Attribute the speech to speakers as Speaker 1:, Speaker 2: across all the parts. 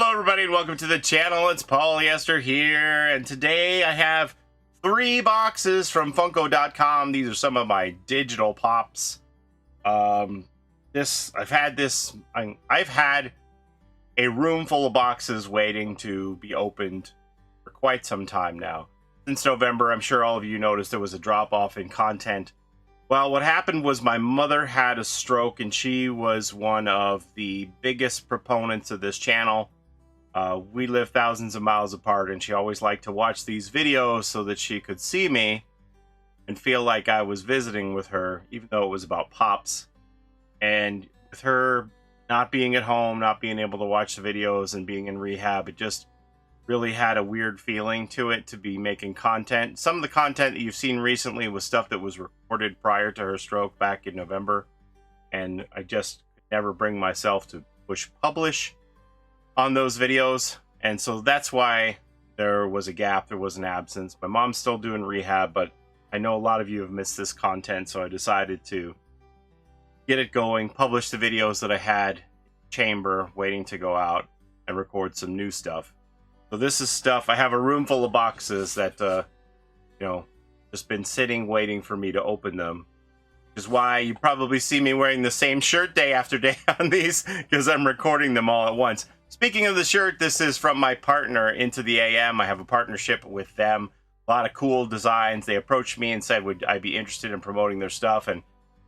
Speaker 1: Hello everybody and welcome to the channel. It's Paulie ESTHER here, and today I have 3 boxes from Funko.com. These are some of my digital pops. I've had a room full of boxes waiting to be opened for quite some time now. Since November, I'm sure all of you noticed there was a drop off in content. Well, what happened was my mother had a stroke, and she was one of the biggest proponents of this channel. We live thousands of miles apart, and she always liked to watch these videos so that she could see me and feel like I was visiting with her, even though it was about pops. And with her not being at home, not being able to watch the videos, and being in rehab, it just really had a weird feeling to it to be making content. Some of the content that you've seen recently was stuff that was recorded prior to her stroke back in November, and I just could never bring myself to push publish on those videos, and so that's why there was a gap, there was an absence. My mom's still doing rehab, but I know a lot of you have missed this content, so I decided to get it going, publish the videos that I had in chamber waiting to go out, and record some new stuff. So this is stuff, I have a room full of boxes that, just been sitting waiting for me to open them. Which is why you probably see me wearing the same shirt day after day on these, because I'm recording them all at once. Speaking of the shirt, this is from my partner, Into the AM. I have a partnership with them. A lot of cool designs. They approached me and said, would I be interested in promoting their stuff? And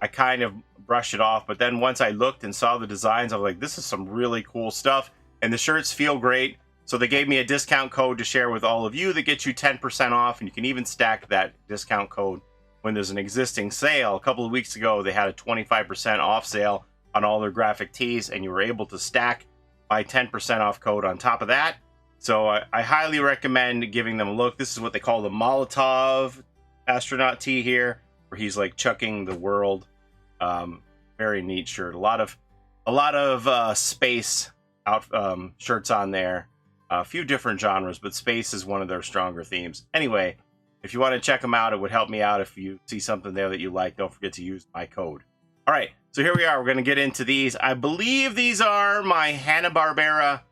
Speaker 1: I kind of brushed it off. But then once I looked and saw the designs, I was like, this is some really cool stuff. And the shirts feel great. So they gave me a discount code to share with all of you that gets you 10% off. And you can even stack that discount code when there's an existing sale. A couple of weeks ago, they had a 25% off sale on all their graphic tees, and you were able to stack my 10% off code on top of that. So I highly recommend giving them a look. This is what they call the Molotov astronaut tee here, where he's like chucking the world. Very neat shirt. A lot of space shirts on there. A few different genres, but space is one of their stronger themes. Anyway, if you want to check them out, it would help me out. If you see something there that you like, don't forget to use my code. All right, so here we are. We're going to get into these. I believe these are my Hanna Barbera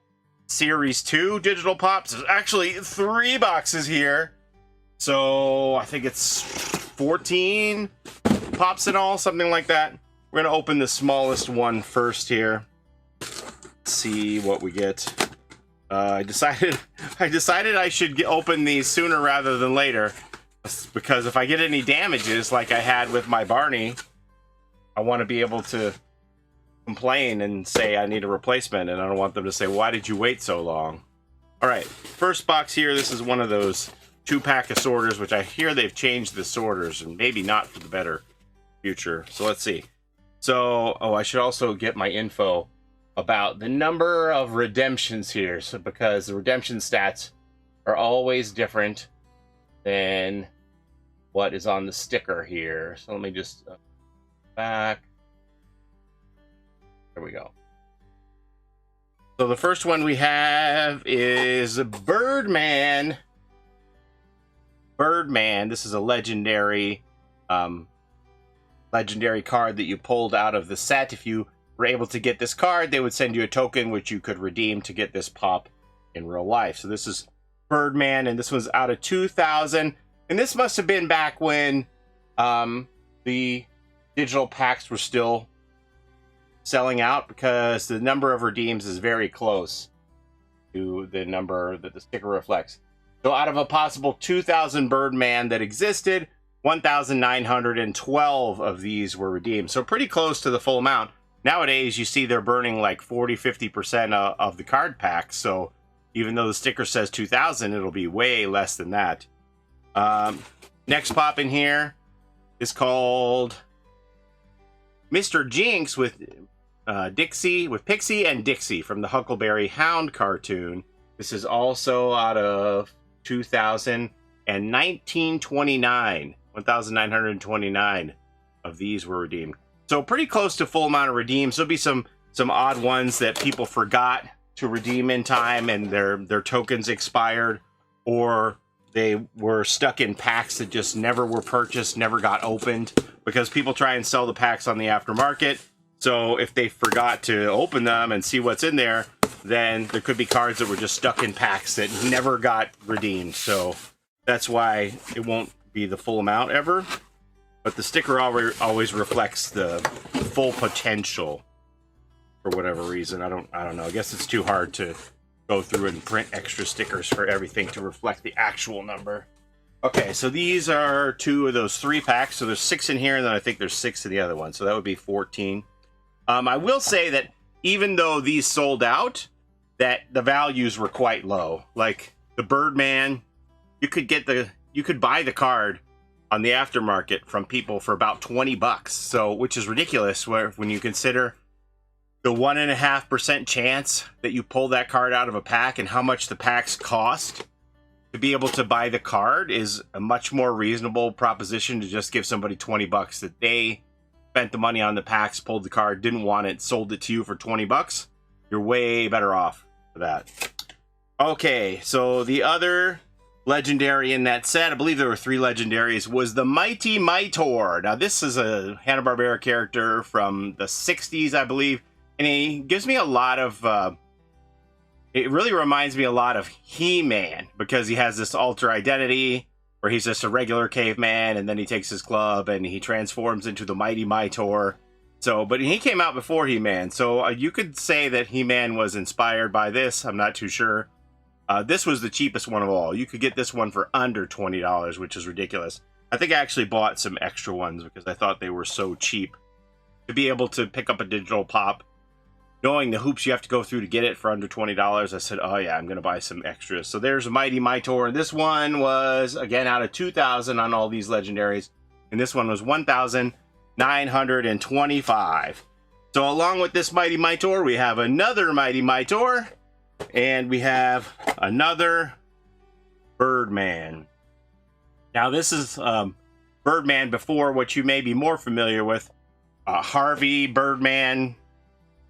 Speaker 1: Series 2 digital pops. There's actually 3 boxes here. So I think it's 14 pops in all, something like that. We're going to open the smallest one first here. Let's see what we get. I decided I should open these sooner rather than later, because if I get any damages like I had with my Barney, I want to be able to complain and say I need a replacement, and I don't want them to say, why did you wait so long? All right, first box here. This is one of those 2-pack assorters, which I hear they've changed the sorters, and maybe not for the better future. So let's see. So, I should also get my info about the number of redemptions here, so because the redemption stats are always different than what is on the sticker here. So let me just back. There we go. So the first one we have is Birdman. Birdman. This is a legendary card that you pulled out of the set. If you were able to get this card, they would send you a token which you could redeem to get this pop in real life. So this is Birdman, and this was out of 2000, and this must have been back when the digital packs were still selling out, because the number of redeems is very close to the number that the sticker reflects. So out of a possible 2000 Birdman that existed, 1,912 of these were redeemed. So pretty close to the full amount. Nowadays, you see they're burning like 40-50% of the card packs. So even though the sticker says 2,000, it'll be way less than that. Next pop in here is called Mr. Jinx with Pixie and Dixie from the Huckleberry Hound cartoon. This is also out of 2000 and 1929. 1,929 of these were redeemed. So pretty close to full amount of redeems. There'll be some odd ones that people forgot to redeem in time, and their tokens expired, or they were stuck in packs that just never were purchased, never got opened, because people try and sell the packs on the aftermarket. So if they forgot to open them and see what's in there, then there could be cards that were just stuck in packs that never got redeemed. So that's why it won't be the full amount ever. But the sticker always reflects the full potential for whatever reason. I don't know. I guess it's too hard to go through and print extra stickers for everything to reflect the actual number. Okay, so these are 2 of those 3 packs. So there's 6 in here, and then I think there's 6 in the other one. So that would be 14. I will say that even though these sold out, that the values were quite low. Like the Birdman, you could buy the card on the aftermarket from people for about 20 bucks. So, which is ridiculous when you consider the 1.5% chance that you pull that card out of a pack and how much the packs cost. To be able to buy the card is a much more reasonable proposition to just give somebody 20 bucks that they spent the money on the packs, pulled the card, didn't want it, sold it to you for 20 bucks. You're way better off for that. Okay, so the other legendary in that set, I believe there were 3 legendaries, was the Mighty Mitor. Now this is a Hanna Barbera character from the 60s, I believe, and he gives me a lot of it really reminds me a lot of He-Man, because he has this alter identity where he's just a regular caveman, and then he takes his club and he transforms into the Mighty Mitor. So, but he came out before He-Man, so you could say that He-Man was inspired by this. I'm not too sure. This was the cheapest one of all. You could get this one for under $20, which is ridiculous. I think I actually bought some extra ones because I thought they were so cheap. To be able to pick up a digital pop, knowing the hoops you have to go through to get it for under $20, I said, oh yeah, I'm going to buy some extras. So there's a Mighty Mitor. This one was, again, out of 2,000 on all these legendaries. And this one was 1,925. So along with this Mighty Mitor, we have another Mighty Mitor. And we have another Birdman. Now this is Birdman before what you may be more familiar with. Harvey Birdman,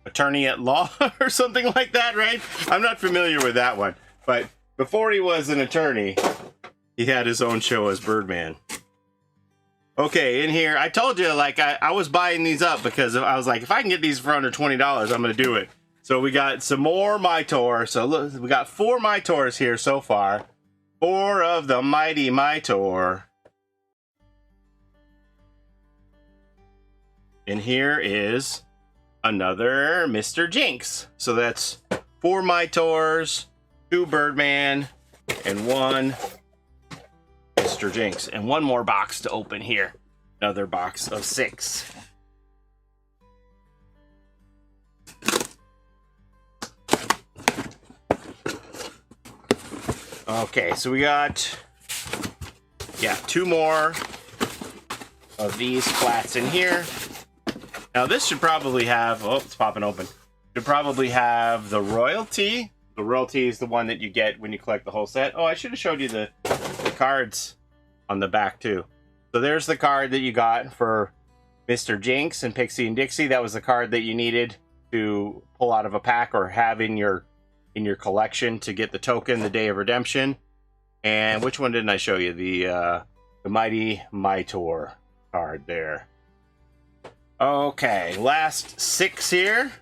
Speaker 1: attorney at law or something like that, right? I'm not familiar with that one. But before he was an attorney, he had his own show as Birdman. Okay, in here, I told you, like, I was buying these up because I was like, if I can get these for under $20, I'm going to do it. So we got some more Mitor. So look, we got 4 Mitors here so far. 4 of the Mighty Mitor. And here is another Mr. Jinx. So that's 4 Mitors, 2 Birdman, and 1 Mr. Jinx. And 1 more box to open here. Another box of 6. Okay, so we got, 2 more of these flats in here. Now this should probably have, oh, it's popping open. Should probably have the royalty. The royalty is the one that you get when you collect the whole set. Oh, I should have showed you the cards on the back too. So there's the card that you got for Mr. Jinx and Pixie and Dixie. That was the card that you needed to pull out of a pack or have in your collection to get the token, the Day of Redemption. And which one didn't I show you? The Mighty Mitor card there. Okay, last 6 here.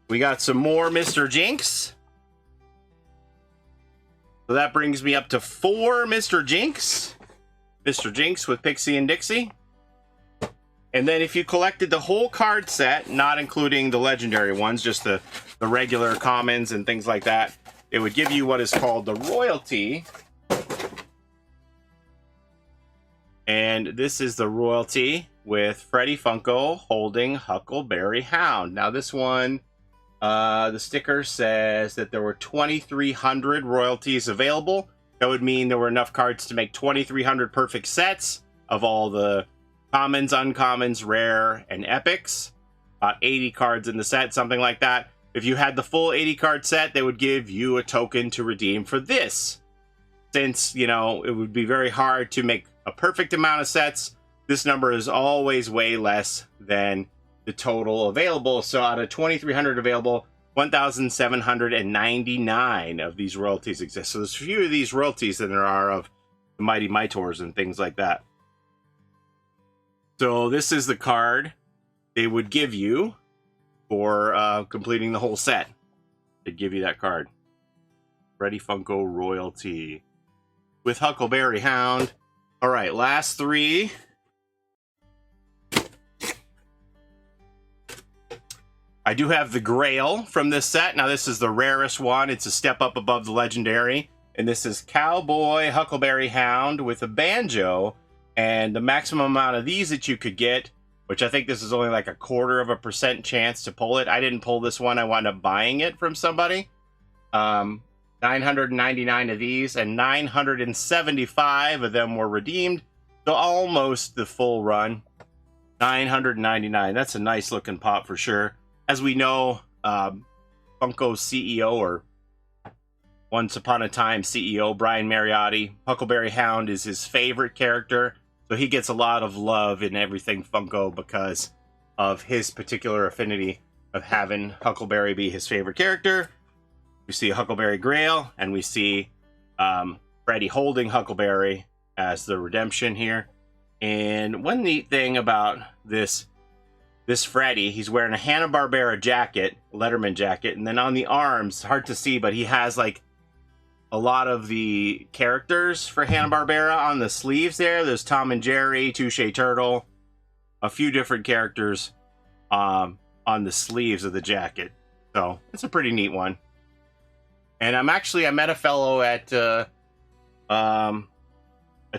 Speaker 1: We got some more Mr. Jinx. So that brings me up to 4 Mr. Jinx. Mr. Jinx with Pixie and Dixie. And then if you collected the whole card set, not including the legendary ones, just the regular commons and things like that, it would give you what is called the royalty. And this is the royalty with Freddie Funko holding Huckleberry Hound. Now this one, the sticker says that there were 2,300 royalties available. That would mean there were enough cards to make 2,300 perfect sets of all the commons, uncommons, rare, and epics. 80 cards in the set, something like that. If you had the full 80 card set, they would give you a token to redeem for this. Since, you know, it would be very hard to make a perfect amount of sets, this number is always way less than the total available. So out of 2,300 available, 1,799 of these royalties exist. So there's fewer of these royalties than there are of the Mighty Mitors and things like that. So this is the card they would give you for completing the whole set. I'd give you that card. Freddy Funko Royalty with Huckleberry Hound. All right, last three. I do have the Grail from this set. Now, this is the rarest one. It's a step up above the Legendary. And this is Cowboy Huckleberry Hound with a banjo. And the maximum amount of these that you could get, which I think this is only like a 0.25% chance to pull it. I didn't pull this one. I wound up buying it from somebody. 999 of these, and 975 of them were redeemed. So almost the full run. 999. That's a nice looking pop for sure. As we know, Funko's CEO, or once upon a time CEO, Brian Mariotti, Huckleberry Hound is his favorite character. So he gets a lot of love in everything Funko because of his particular affinity of having Huckleberry be his favorite character. We see a Huckleberry Grail, and we see Freddy holding Huckleberry as the redemption here. And one neat thing about this Freddy, he's wearing a Hanna Barbera jacket, Letterman jacket, and then on the arms, hard to see, but he has like a lot of the characters for Hanna Barbera on the sleeves there. There's Tom and Jerry, Touche Turtle, a few different characters on the sleeves of the jacket. So it's a pretty neat one. And I met a fellow at a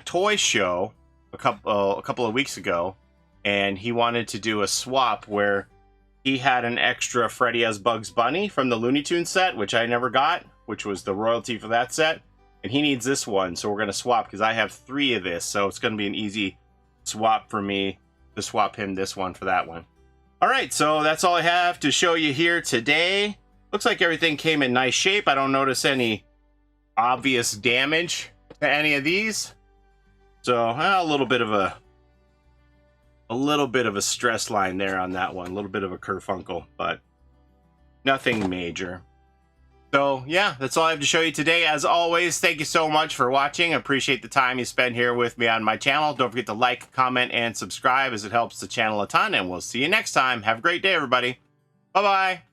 Speaker 1: toy show a couple of weeks ago, and he wanted to do a swap where he had an extra Freddy as Bugs Bunny from the Looney Tunes set, which I never got, which was the royalty for that set. And he needs this one, so we're going to swap because I have 3 of this, so it's going to be an easy swap for me to swap him this one for that one. All right, so that's all I have to show you here today. Looks like everything came in nice shape. I don't notice any obvious damage to any of these. So a little bit of a stress line there on that one. A little bit of a kerfunkle, but nothing major. So yeah, that's all I have to show you today. As always, thank you so much for watching. I appreciate the time you spend here with me on my channel. Don't forget to like, comment, and subscribe as it helps the channel a ton. And we'll see you next time. Have a great day, everybody. Bye-bye.